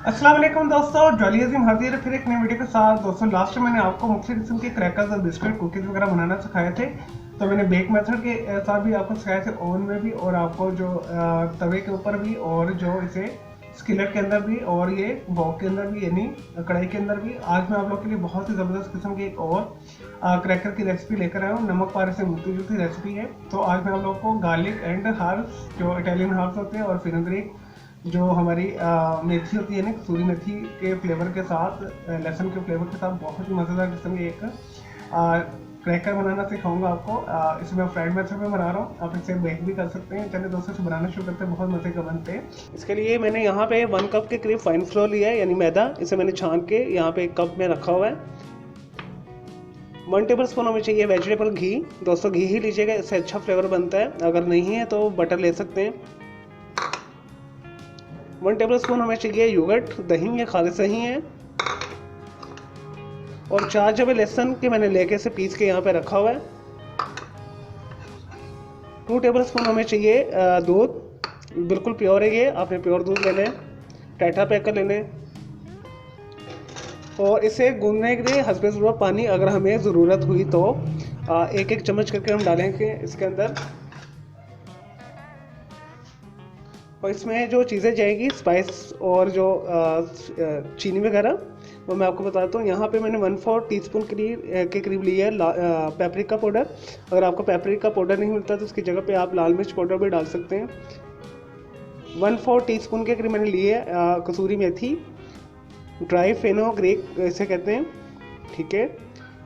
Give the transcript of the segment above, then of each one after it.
अस्सलाम वालेकुम दोस्तों, जॉलीज़म हाजिर है फिर एक नई वीडियो के साथ। दोस्तों लास्ट में मैंने आपको मुख्तलिफ किस्म के क्रैकर्स और बिस्किट कुकीज़ वगैरह बनाना सिखाए थे। तो मैंने बेक मेथड के साथ भी आपको सिखाए थे, ओवन में भी, और आपको जो तवे के ऊपर भी, और जो इसे स्किलेट के अंदर भी, और ये वॉक के अंदर भी, यानी कढ़ाई के अंदर भी। आज मैं आप लोग के लिए बहुत ही ज़बरदस्त किस्म की एक और क्रैकर की रेसिपी लेकर आया हूँ। नमक पारे से मिलती जुलती रेसिपी है। तो आज मैं आप लोग को गार्लिक एंड हर्ब्स, जो इटालियन हर्ब्स होते हैं, और फेनुग्रीक, जो हमारी मेथी होती है ना, कसूरी मेथी के फ्लेवर के साथ, लहसुन के फ्लेवर के साथ, बहुत ही मज़ेदार किस्म की एक क्रैकर बनाना सिखाऊंगा आपको। इसे मैं फ्राइड मेथड में बना रहा हूँ, आप इसे बेक भी कर सकते हैं। चलिए दोस्तों, इसे बनाना शुरू करते हैं, बहुत मज़े का बनते हैं। इसके लिए मैंने यहाँ पे 1 कप के करीब फाइन फ्लोर लिया है, यानी मैदा। इसे मैंने छान के यहाँ पे 1 कप में रखा हुआ है। 1 टेबल स्पून हमें चाहिए वेजिटेबल घी। दोस्तों घी ही लीजिएगा, इससे अच्छा फ्लेवर बनता है। अगर नहीं है तो बटर ले सकते हैं। 1 टेबल स्पून हमें चाहिए योगर्ट, दही या खालिस दही है। और 4 जबे लहसुन के मैंने लेके से पीस के यहाँ पे रखा हुआ है। 2 टेबल स्पून हमें चाहिए दूध, बिल्कुल प्योर है ये, आपने प्योर दूध लेना है, टाटा पैकर लेने। और इसे गूंदने के लिए हस्बे ज़रूरत पानी, अगर हमें ज़रूरत हुई तो एक एक चम्मच करके हम डालेंगे इसके अंदर। और इसमें जो चीज़ें जाएगी, स्पाइस और जो चीनी वगैरह, वो मैं आपको बताता हूँ। यहाँ पे मैंने 1/4 टीस्पून के करीब लिया है पेपरिका पाउडर। अगर आपको पेपरिका पाउडर नहीं मिलता तो उसकी जगह पे आप लाल मिर्च पाउडर भी डाल सकते हैं। 1/4 टीस्पून के करीब मैंने लिए कसूरी मेथी, ड्राई फेनोग्रीक इसे कहते हैं, ठीक है।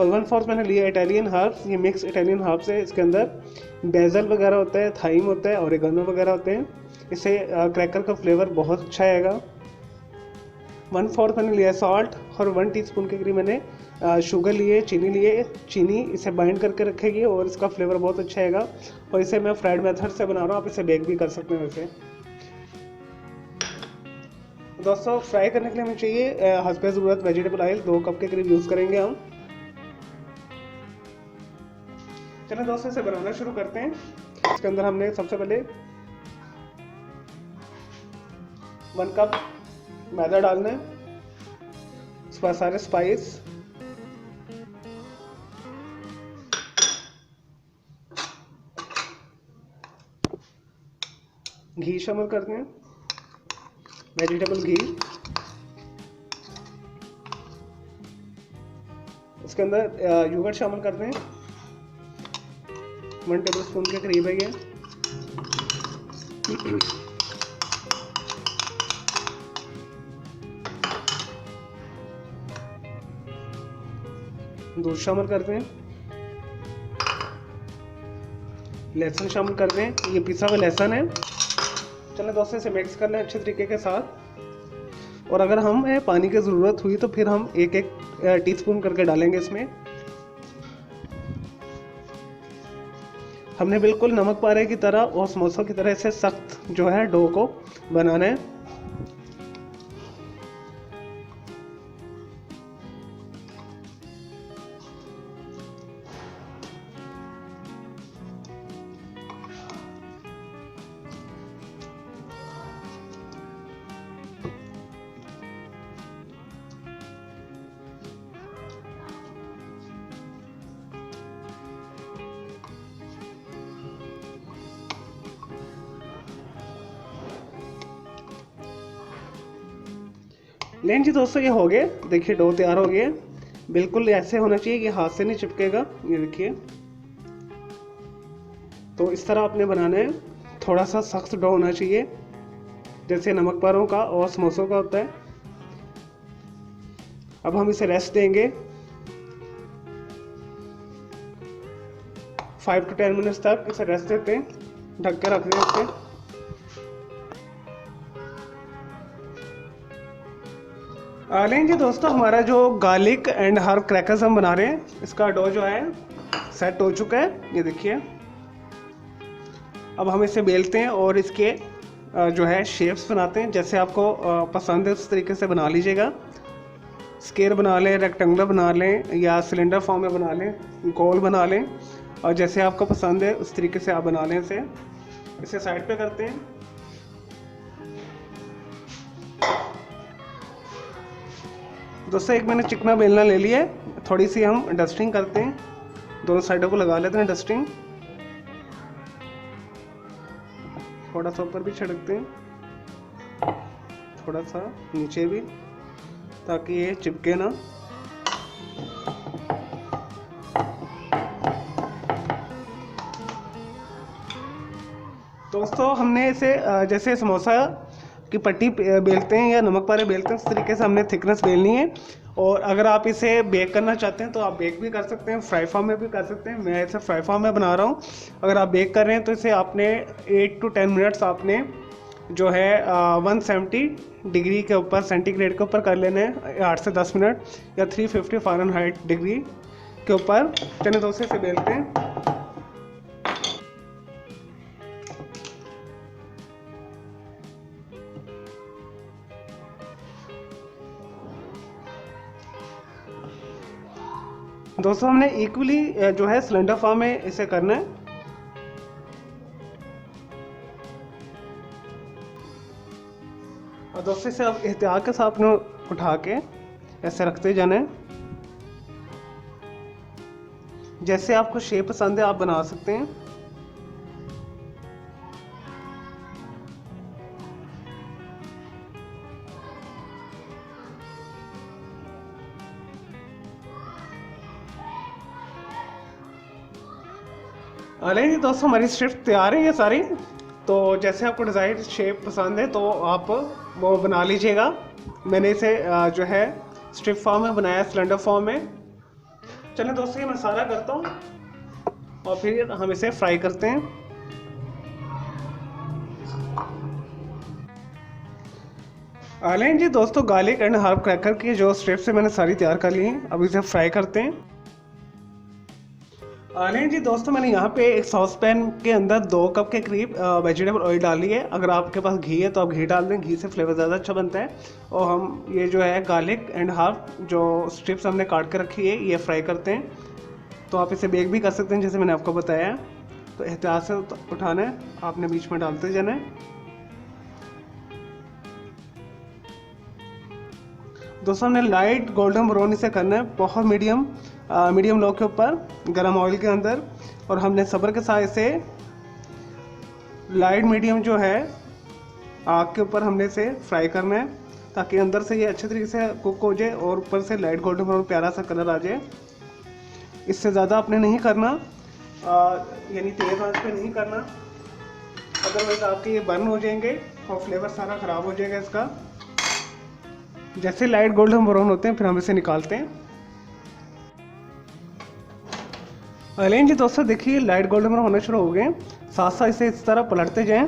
और 1/4 मैंने लिया इटालियन हर्ब्स, ये मिक्स इटालियन हर्ब्स है। इसके अंदर बेजल वगैरह होता है, थाइम होता है, ओरिगानो वगैरह होते हैं। इससे क्रैकर का फ्लेवर बहुत अच्छा आएगा। 1/4 मैंने लिया सॉल्ट, और 1 टीस्पून के करीब मैंने शुगर लिए, चीनी लिए। चीनी इसे बाइंड करके रखेगी और इसका फ्लेवर बहुत अच्छा आएगा। और इसे मैं फ्राइड मेथड से बना रहा हूँ, आप इसे बेक भी कर सकते हैं वैसे। दोस्तों फ्राई करने के लिए हमें चाहिए हस्बे ज़रूरत वेजिटेबल ऑयल, 2 कप के करीब यूज़ करेंगे हम। चलिए दोस्तों, इसे बनाना शुरू करते हैं। इसके अंदर हमने सबसे पहले 1 कप मैदा डालना है, उस पर सारे स्पाइस, घी शामिल करते हैं, वेजिटेबल घी। इसके अंदर योगर्ट शामिल करते हैं, 1 टेबल स्पून के करीब है ये। दूध शामिल करते हैं, लहसुन शामिल करते हैं, ये पिसा हुआ लहसुन है। चलिए दोस्तों, इसे मिक्स कर लें अच्छे तरीके के साथ। और अगर हमें पानी की ज़रूरत हुई तो फिर हम एक एक टीस्पून करके डालेंगे इसमें। हमने बिल्कुल नमक पारे की तरह और समोसों की तरह से सख्त जो है डो को बनाना है। लें जी दोस्तों, ये हो गए। देखिए डो तैयार हो गया। बिल्कुल ऐसे होना चाहिए कि हाथ से नहीं चिपकेगा, ये देखिए। तो इस तरह आपने बनाना है, थोड़ा सा सख्त डो होना चाहिए, जैसे नमक पारों का और समोसों का होता है। अब हम इसे रेस्ट देंगे 5 to 10 मिनट्स तक। इसे रेस्ट देते हैं, ढक के रख दें इसे। लें जी दोस्तों, हमारा जो गार्लिक एंड हर्ब क्रैकर्स हम बना रहे हैं, इसका डो जो है सेट हो चुका है, ये देखिए। अब हम इसे बेलते हैं और इसके जो है शेप्स बनाते हैं, जैसे आपको पसंद है उस तरीके से बना लीजिएगा। स्क्वायर बना लें, रेक्टेंगुलर बना लें, या सिलेंडर फॉर्म में बना लें, गोल बना लें, और जैसे आपको पसंद है उस तरीके से आप बना लें इसे साइड पे करते हैं। दोस्तों एक मैंने चिकना बेलना ले लिया है, थोड़ी सी हम डस्टिंग करते हैं, दोनों साइडों को लगा लेते हैं डस्टिंग, थोड़ा सा ऊपर भी छिड़कते हैं, थोड़ा सा नीचे भी, ताकि ये चिपके ना। दोस्तों हमने इसे जैसे समोसा की पट्टी बेलते हैं या नमक पारे बेलते हैं, उस तरीके से हमने थिकनेस बेलनी है। और अगर आप इसे बेक करना चाहते हैं तो आप बेक भी कर सकते हैं, फ्राई फार्म में भी कर सकते हैं। मैं इसे फ्राई फार्म में बना रहा हूँ। अगर आप बेक कर रहे हैं तो इसे आपने 8 to 10 मिनट्स आपने जो है 170 डिग्री के ऊपर, सेंटीग्रेड के ऊपर कर लेने हैं, 8 से 10 मिनट, या 350 फ़ारेनहाइट डिग्री के ऊपर। चने दोस्तों से बेलते हैं। दोस्तों हमने इक्वली जो है सिलेंडर फॉर्म में इसे करना है। और दोस्तों इसे अब एहतियात के साथ अपने उठा के ऐसे रखते जाना है। जैसे आपको शेप पसंद है आप बना सकते हैं। नहीं दोस्तों हमारी स्ट्रिप तैयार है ये सारी। तो जैसे आपको डिज़ाइन शेप पसंद है तो आप वो बना लीजिएगा। मैंने इसे जो है स्ट्रिप फॉर्म में बनाया, सिलेंडर फॉर्म में। चलिए दोस्तों ये मैं सारा करता हूँ और फिर हम इसे फ्राई करते हैं। लेकिन जी दोस्तों गार्लिक एंड हर्ब क्रैकर की जो स्ट्रिप्स है मैंने सारी तैयार कर ली हैं। अब इसे फ्राई करते हैं। नहीं जी दोस्तों मैंने यहाँ पे एक सॉस पैन के अंदर 2 कप के करीब वेजिटेबल ऑयल डाली है। अगर आपके पास घी है तो आप घी डाल दें, घी से फ्लेवर ज़्यादा अच्छा बनता है। और हम ये जो है गार्लिक एंड हर्ब जो स्ट्रिप्स हमने काट के रखी है ये फ्राई करते हैं। तो आप इसे बेक भी कर सकते हैं जैसे मैंने आपको बताया। तो एहतियात से उठाना है, आपने बीच में डालते जाना है। दोस्तों हमने लाइट गोल्डन ब्राउन इसे करना है, बहुत मीडियम लो के ऊपर गरम ऑयल के अंदर। और हमने सब्र के साथ इसे लाइट मीडियम जो है आग के ऊपर हमने इसे फ्राई करना है, ताकि अंदर से ये अच्छे तरीके से कुक हो जाए और ऊपर से लाइट गोल्डन ब्राउन प्यारा सा कलर आ जाए। इससे ज़्यादा आपने नहीं करना, यानी तेज़ आंच पे नहीं करना, अदरवाइज आपके ये बर्न हो जाएंगे और फ्लेवर सारा ख़राब हो जाएगा इसका। जैसे लाइट गोल्डन ब्राउन होते हैं फिर हम इसे निकालते हैं। लेकिन जी दोस्तों देखिए लाइट गोल्डन ब्राउन होना शुरू हो गए। साथ साथ इसे इस तरह पलटते जाएं।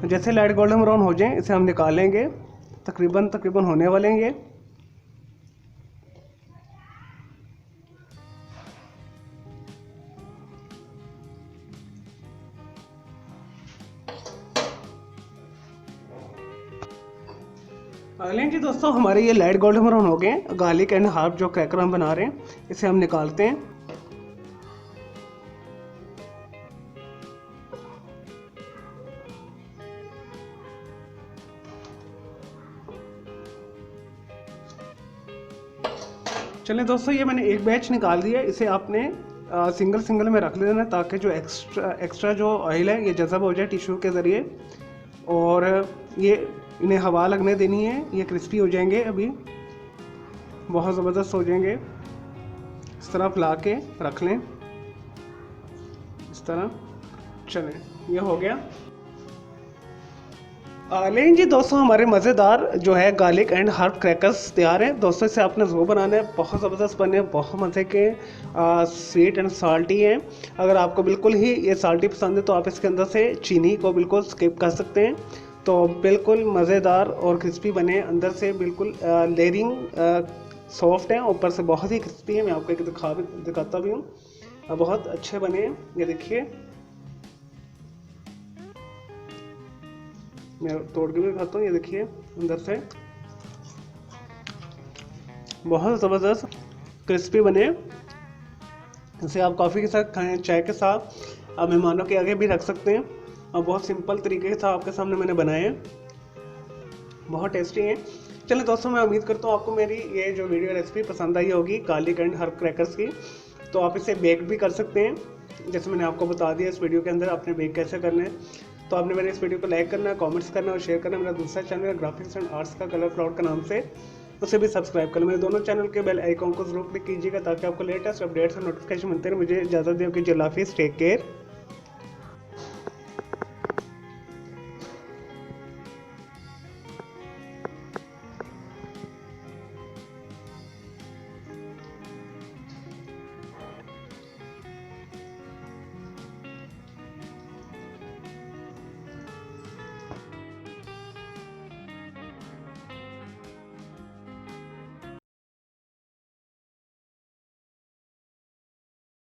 जैसे लाइट गोल्डन ब्राउन हो जाए इसे हम निकालेंगे। तकरीबन होने वाले हैं ये। लेकिन जी दोस्तों हमारे ये लाइट गोल्डन ब्राउन हो गए। गार्लिक एंड हर्ब जो क्रैकर हम बना रहे हैं इसे हम निकालते हैं। चलिए दोस्तों ये मैंने एक बैच निकाल दिया। इसे आपने सिंगल में रख लेना ताकि जो एक्स्ट्रा जो ऑयल है ये जज़ब हो जाए टिश्यू के ज़रिए। और ये इन्हें हवा लगने देनी है, ये क्रिस्पी हो जाएंगे, अभी बहुत ज़बरदस्त हो जाएंगे। इस तरह फैला के रख लें, इस तरह। चलें ये हो गया। लेकिन जी दोस्तों हमारे मज़ेदार जो है गार्लिक एंड हर्ब क्रैकर्स तैयार हैं। दोस्तों इसे आपने ज़रूर बनाना है, बहुत ज़बरदस्त बने, बहुत मज़े के, स्वीट एंड साल्टी हैं। अगर आपको बिल्कुल ही ये साल्टी पसंद है तो आप इसके अंदर से चीनी को बिल्कुल स्किप कर सकते हैं। तो बिल्कुल मज़ेदार और क्रिस्पी बने, अंदर से बिल्कुल लेयरिंग सॉफ्ट है, ऊपर से बहुत ही क्रिस्पी है। मैं आपको एक दिखाता भी हूँ, बहुत अच्छे बने हैं। ये देखिए मैं तोड़ के भी दिखाता हूँ। ये देखिए अंदर से बहुत ज़बरदस्त क्रिस्पी बने। इसे आप कॉफ़ी के साथ खाएं, चाय के साथ, आप मेहमानों के आगे भी रख सकते हैं। और बहुत सिंपल तरीके से आपके सामने मैंने बनाए हैं, बहुत टेस्टी हैं। चलिए दोस्तों, मैं उम्मीद करता हूँ आपको मेरी ये जो वीडियो रेसिपी पसंद आई होगी गार्लिक एंड हर्ब क्रैकर्स की। तो आप इसे बेक भी कर सकते हैं, जैसे मैंने आपको बता दिया इस वीडियो के अंदर आपने बेक कैसे करना है। तो आपने मेरे इस वीडियो को लाइक करना है, कमेंट्स करना और शेयर करना। मेरा दूसरा चैनल है ग्राफिक्स एंड आर्ट्स का कलर क्लाउड के नाम से, उसे भी सब्सक्राइब कर लो। मेरे दोनों चैनल के बेल आइकॉन को जरूर क्लिक कीजिएगा ताकि आपको लेटेस्ट अपडेट्स और नोटिफिकेशन मिलते रहे। मुझे इजाज़त दें कि अल्लाह हाफिज़, टेक केयर।